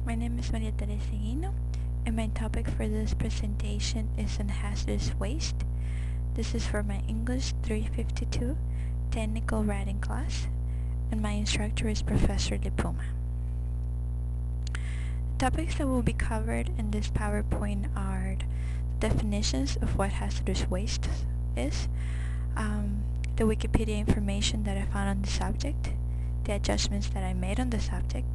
My name is Maria Teresa Guino, and my topic for this presentation is on hazardous waste. This is for my English 352 technical writing class, and my instructor is Professor Lipuma. The topics that will be covered in this PowerPoint are the definitions of what hazardous waste is, the Wikipedia information that I found on the subject, the adjustments that I made on the subject,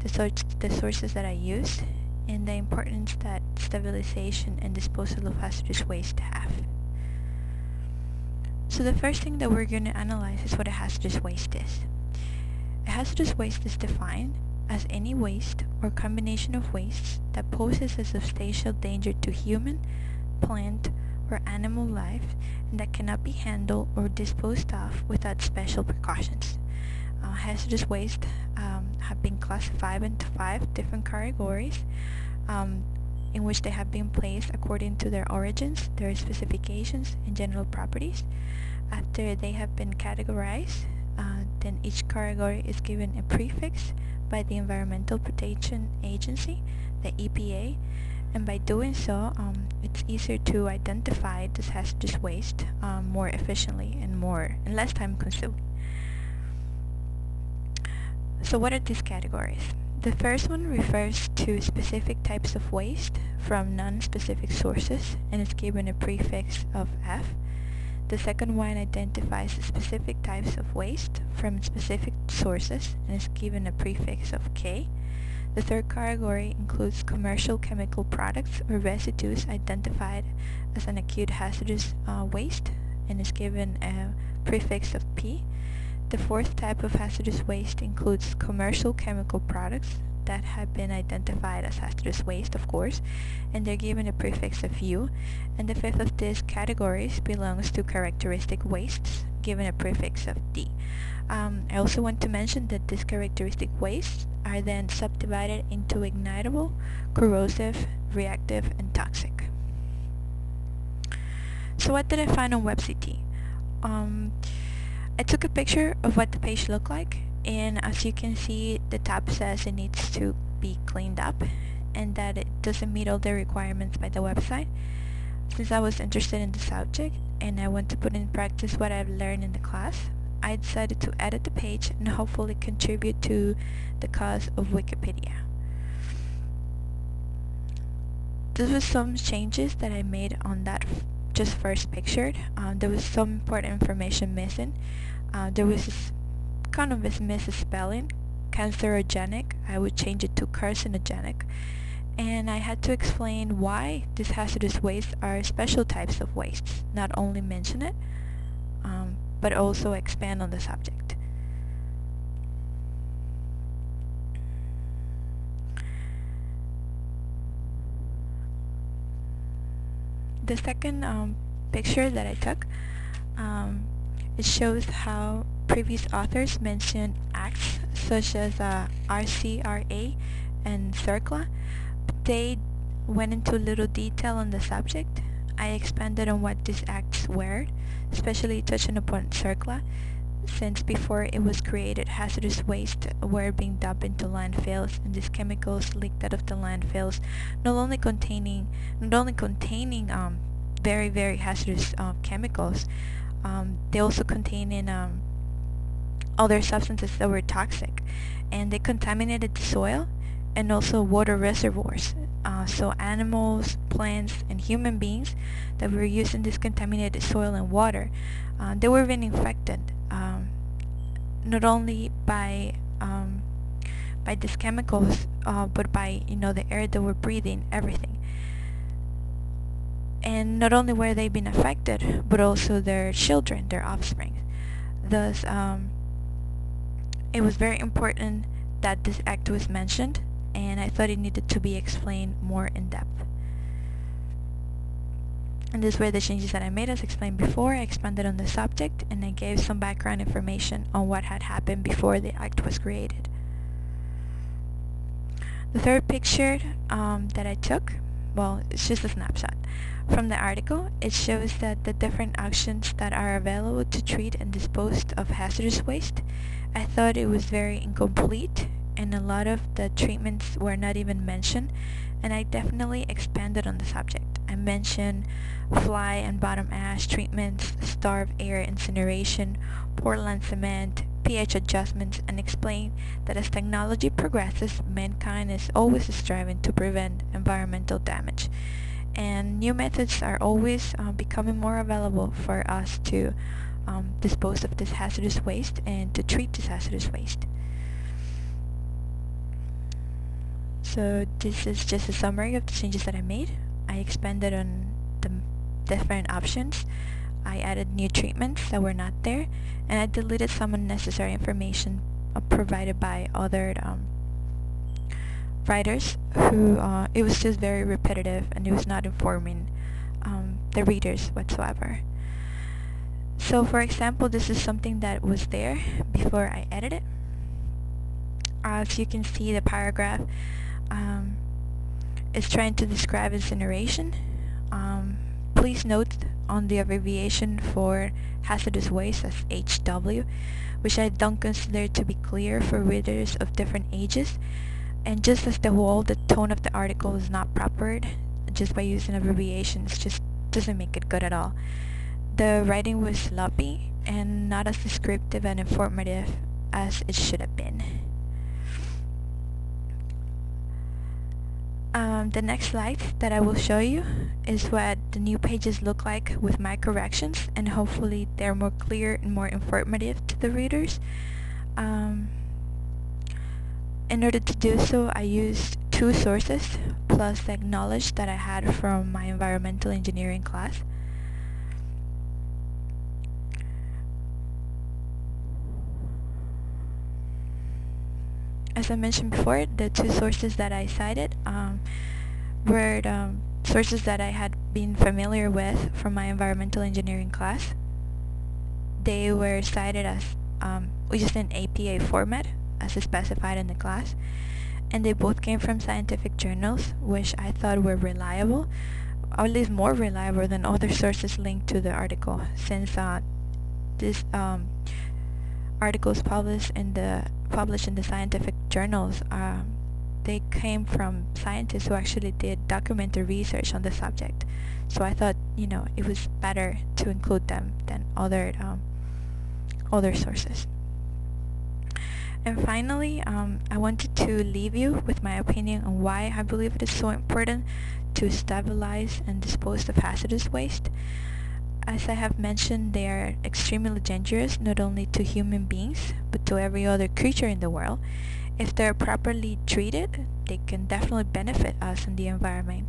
the sources that I used, and the importance that stabilization and disposal of hazardous waste have. So the first thing that we're going to analyze is what a hazardous waste is. A hazardous waste is defined as any waste or combination of wastes that poses a substantial danger to human, plant, or animal life and that cannot be handled or disposed of without special precautions. Hazardous waste have been classified into 5 different categories in which they have been placed according to their origins, their specifications, and general properties. After they have been categorized, then each category is given a prefix by the Environmental Protection Agency, the EPA, and by doing so, it's easier to identify this hazardous waste more efficiently and less time consuming. So what are these categories? The first one refers to specific types of waste from non-specific sources and is given a prefix of F. The second one identifies specific types of waste from specific sources and is given a prefix of K. The third category includes commercial chemical products or residues identified as an acute hazardous waste and is given a prefix of P. The fourth type of hazardous waste includes commercial chemical products that have been identified as hazardous waste, of course, and they're given a prefix of U. And the fifth of these categories belongs to characteristic wastes, given a prefix of D. I also want to mention that these characteristic wastes are then subdivided into ignitable, corrosive, reactive, and toxic. So what did I find on WebCT? I took a picture of what the page looked like, and as you can see, the tab says it needs to be cleaned up and that it doesn't meet all the requirements by the website. Since I was interested in the subject and I want to put in practice what I've learned in the class, I decided to edit the page and hopefully contribute to the cause of Wikipedia. This was some changes that I made on that just first pictured. There was some important information missing. There was kind of a misspelling. Cancerogenic, I would change it to carcinogenic. And I had to explain why these hazardous wastes are special types of wastes. Not only mention it, but also expand on the subject. The second picture that I took, it shows how previous authors mentioned acts such as RCRA and CERCLA, but they went into little detail on the subject. I expanded on what these acts were, especially touching upon CERCLA, since before it was created, hazardous waste were being dumped into landfills, and these chemicals leaked out of the landfills, not only containing very, very hazardous chemicals, they also contained other substances that were toxic, and they contaminated the soil and also water reservoirs. So animals, plants, and human beings that were using this contaminated soil and water, they were being infected not only by these chemicals, but by the air that we're breathing, everything. And not only were they being affected, but also their children, their offspring. Thus, it was very important that this act was mentioned, and I thought it needed to be explained more in depth. And these were the changes that I made. As explained before, I expanded on the subject and I gave some background information on what had happened before the act was created. The third picture that I took, well, it's just a snapshot. From the article, it shows that the different actions that are available to treat and dispose of hazardous waste. I thought it was very incomplete and a lot of the treatments were not even mentioned, and I definitely expanded on the subject. I mentioned fly and bottom ash treatments, starved air incineration, Portland cement, pH adjustments, and explained that as technology progresses, mankind is always striving to prevent environmental damage, and new methods are always becoming more available for us to dispose of this hazardous waste and to treat this hazardous waste. So this is just a summary of the changes that I made. I expanded on the different options. I added new treatments that were not there, and I deleted some unnecessary information provided by other writers who it was just very repetitive and it was not informing the readers whatsoever. So for example, this is something that was there before I edited. As you can see, the paragraph is trying to describe incineration. Please note on the abbreviation for hazardous waste as HW, which I don't consider to be clear for readers of different ages. And just as the whole, the tone of the article is not proper. Just by using abbreviations just doesn't make it good at all. The writing was sloppy and not as descriptive and informative as it should have been. The next slide that I will show you is what the new pages look like with my corrections, and hopefully they're more clear and more informative to the readers. In order to do so, I used 2 sources plus the knowledge that I had from my environmental engineering class. As I mentioned before, the 2 sources that I cited were sources that I had been familiar with from my environmental engineering class. They were cited as just in APA format as specified in the class, and they both came from scientific journals, which I thought were reliable, or at least more reliable than other sources linked to the article, since this articles published in the scientific journals, they came from scientists who actually did documented research on the subject. So I thought, it was better to include them than other sources. And finally, I wanted to leave you with my opinion on why I believe it is so important to stabilize and dispose of hazardous waste. As I have mentioned, they are extremely dangerous not only to human beings, but to every other creature in the world. If they're properly treated, they can definitely benefit us and the environment.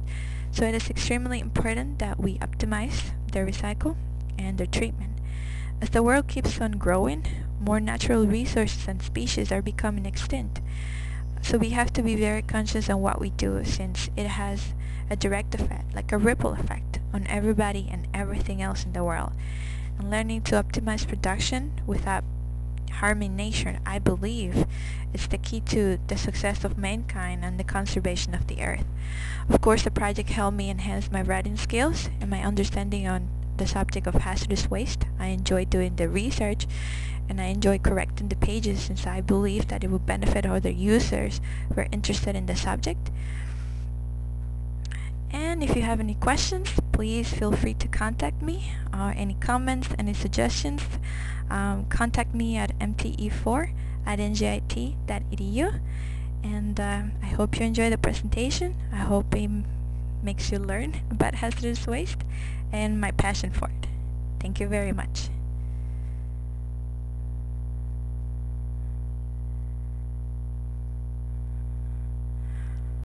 So it is extremely important that we optimize their recycle and their treatment. As the world keeps on growing, more natural resources and species are becoming extinct. So we have to be very conscious on what we do, since it has a direct effect, like a ripple effect, on everybody and everything else in the world. And learning to optimize production without harming nature, I believe, is the key to the success of mankind and the conservation of the earth. Of course, the project helped me enhance my writing skills and my understanding on the subject of hazardous waste. I enjoy doing the research, and I enjoy correcting the pages, since I believe that it will benefit other users who are interested in the subject. And if you have any questions, please feel free to contact me. Any comments, any suggestions, contact me at mte4@ngit.edu. And I hope you enjoy the presentation. I hope it makes you learn about hazardous waste and my passion for it. Thank you very much.